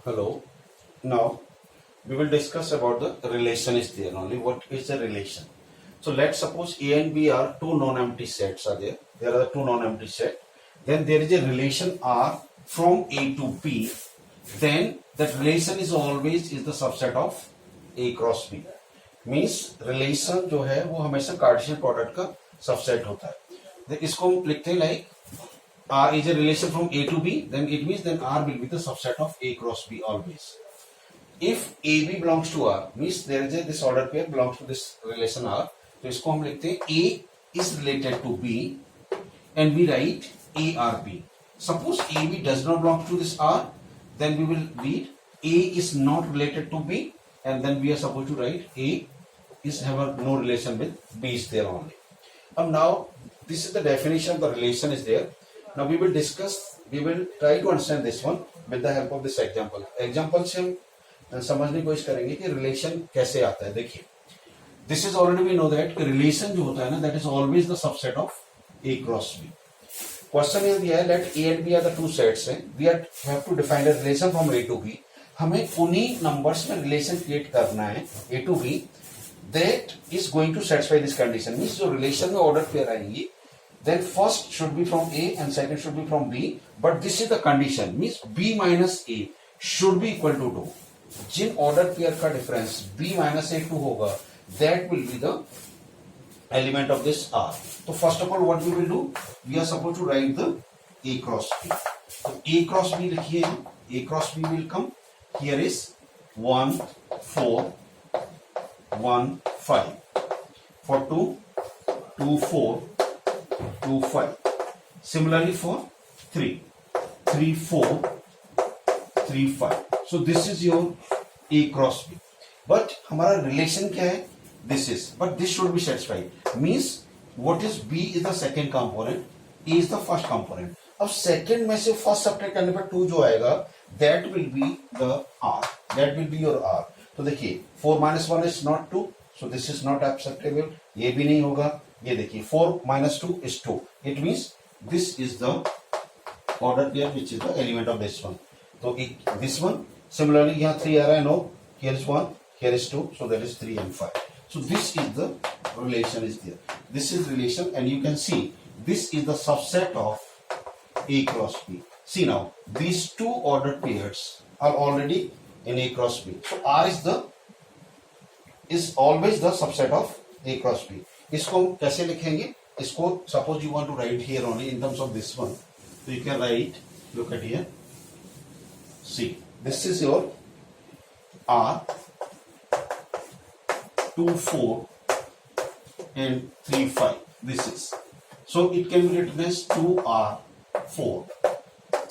Hello. Now we will discuss about the relation is there only. What is the relation? So let's suppose A and B are two non-empty sets are there. There are two non-empty set. Then there is a relation R from A to B. Then that relation is always is the subset of A cross B. Means relation जो है वो हमेशा Cartesian product का subset होता है. तो इसको हम लिखते हैं like R is a relation from A to B, then it means then R will be the subset of A cross B always. If AB belongs to R, means there is a this order pair belongs to this relation R. तो इसको हम लिखते हैं A is related to B, and we write ARB. Suppose AB does not belong to this R, then we will read A is not related to B, and then we are supposed to write A is have no relation with B is there only. Now this is the definition of the relation is there. Now we will discuss, we will try to understand this one with the help of this example. Example से हम समझने की कोशिश करेंगे कि relation कैसे आता है. देखिए, this is already we know that relation जो होता है ना, that is always the subset of A cross B. Question ये दिया है let A and B are the two sets हैं. We have to define a relation from A to B. हमें उन्हीं numbers में relation create करना है A to B that is going to satisfy this condition. Means जो relation में order pair आएंगी, then first should be from A and second should be from B, but this is the condition, means B minus A should be equal to 2. Jin order pair का difference B minus A 2 होगा, that will be the element of this R. So first of all what we will do, we are supposed to write the A cross B. So A cross B लिखिए, A cross B will come, here is 1 4 1 5, for 2 2 4 2 5. Similarly for 3 3 4 3 5. So this is your A cross B. But हमारा relation क्या है? This is. But this should be satisfied. Means what is B is the second component, A is the first component. अब second में से first subtract करने पर 2 जो आएगा, that will be the R. That will be your R. तो देखिए 4 minus 1 is not 2, so this is not acceptable. ये भी नहीं होगा. ये देखिए 4 minus 2 is 2. It means this is the order pair which is the element of this one. So this one similarly यहाँ 3 आ रहा है. No, here is 1, here is 2, so that is 3 and 5. So this is the relation is there. This is relation, and you can see this is the subset of A cross B. See now these two ordered pairs are already in A cross B. So R is always the subset of A cross B. इसको कैसे लिखेंगे? इसको suppose you want to write here only in terms of this one, so you can write, look at here, see this is your R 2 4 and 3 5. This is, so it can be written as 2R 4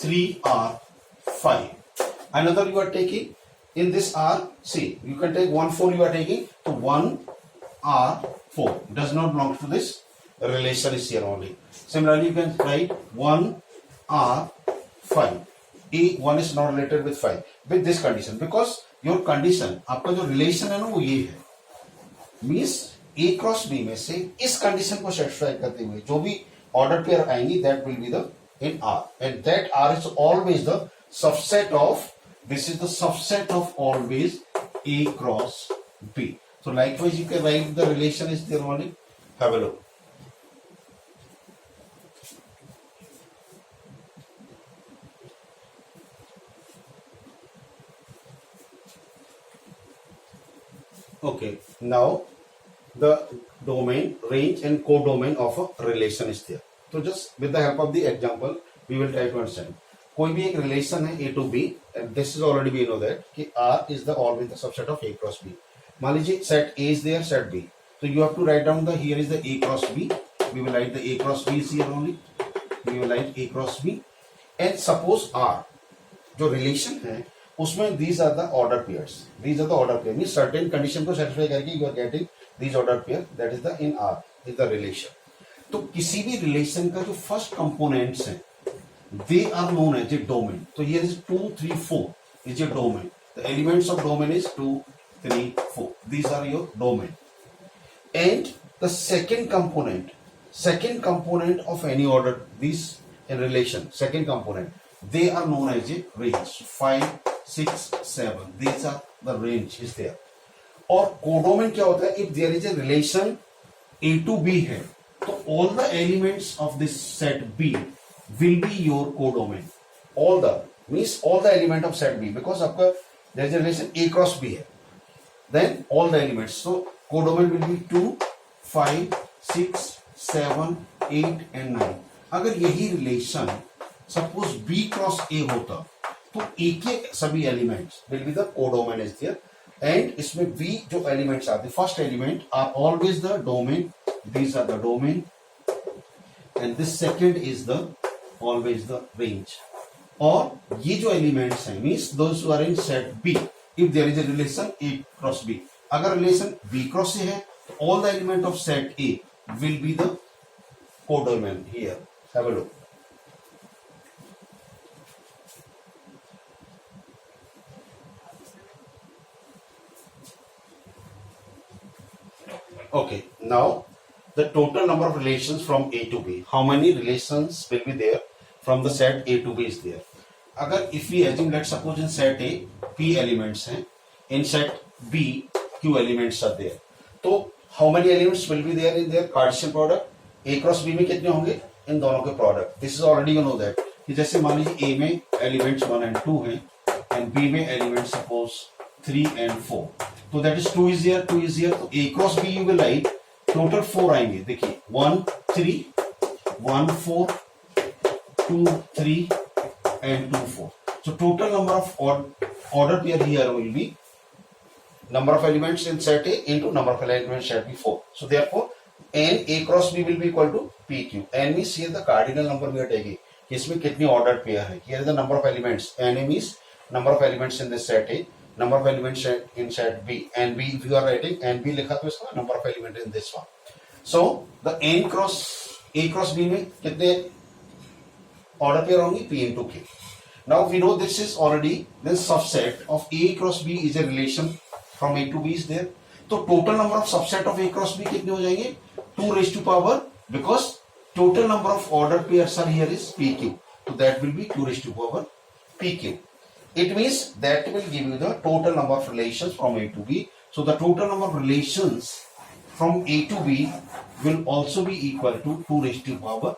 3R 5. Another you are taking in this R, see you can take 1 4 you are taking, so 1 R 4 does not belong to this relation is here only. Similarly you can write 1 R 5. A 1 is not related with 5 with this condition, because your condition आपका जो relation है ना वो ये है. Means A cross B में से इस condition को satisfy करते हुए जो भी order pair आएंगी, that will be the in R, and that R is always the subset of, this is the subset of always A cross B. So likewise you can write the relation is there only. Have a look. Okay, now the domain, range and codomain of a relation is there. So just with the help of the example we will try to understand. कोई भी एक relation है A to B, and this is already we know that कि R is the always the subset of A cross B. मान लीजिए set A is there, set B. So you have to write down the, here is the A cross B. We will write the A cross B is here only. We will write A cross B. And suppose R, जो relation है, उसमें these are the order pairs. These are the order pairs. Means certain condition को satisfy करके you are getting these order pair. That is the in R is the relation. तो किसी भी relation का जो first components हैं, they are known as a domain. So here is 2 3 4 is a domain. The elements of domain is 2 3 4. These are your domain. And the second component of any order, these in relation, second component, they are known as a range. 5 6, 7. These are the range is there. और codomain क्या होता है? If there is a relation A to B है तो all the elements of this set B will be your codomain. All the means all the element of set B, because आपका there is a relation A cross B है, then all the elements. So codomain will be 2, 5, 6, 7, 8 and 9. अगर यही relation suppose B cross ए होता तो A के सभी elements will be the codomain is there. And इसमें B जो एलिमेंट्स आते first element are always the domain, these are the domain, and this second is the always the range. और ये जो एलिमेंट्स हैं means those who are in set B if there is a relation A cross B. अगर relation B cross A है तो all the element of set A will be the codomain. Here have a look. Okay, now the total number of relations from A to B. How many relations will be there from the set A to B is there? अगर if we assume let's suppose in set A P elements हैं, in set B Q elements are there. तो how many elements will be there in their Cartesian product? A cross B में कितने होंगे? इन दोनों के product. This is already you know that. कि जैसे मान लीजिए A में elements 1 and 2 हैं and B में elements suppose 3 and 4. तो that is 2 is here, 2 is here. तो A cross B you will write total 4 आएंगे. देखिए 1, 3, 1, 4, 2, 3 and 2, 4. So total number of order pair here will be number of elements in set A into number of elements in set B 4. So therefore n A cross B will be equal to PQ. N means here the cardinal number we are taking. इसमें कितनी ordered pair है? Here is the number of elements. N means number of elements in this set A. Number of elements in set B, and B if you are writing and B लिखा तो इसका number of element in this one. So the n cross A cross B में कितने order pair होंगी? P into Q. Now we know this is already the subset of A cross B is a relation from A to B is there. तो total number of subset of A cross B कितने हो जाएंगे? 2 raised to power, because total number of order pairs are here is PQ. So that will be 2 raised to power PQ. It means that will give you the total number of relations from A to B. So the total number of relations from A to B will also be equal to 2 raised to power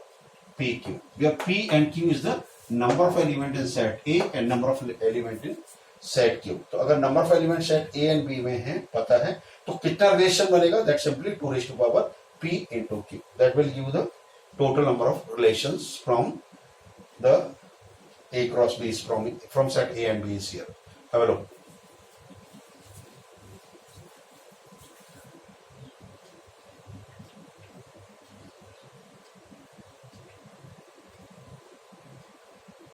PQ. Where P and Q is the number of element in set A and number of element in set Q. तो अगर number of element set A and B में है पता है तो कितना relation बनेगा? That simply 2 raised to power P into Q. That will give you the total number of relations from the A cross B is from set A and B is here. Have a look.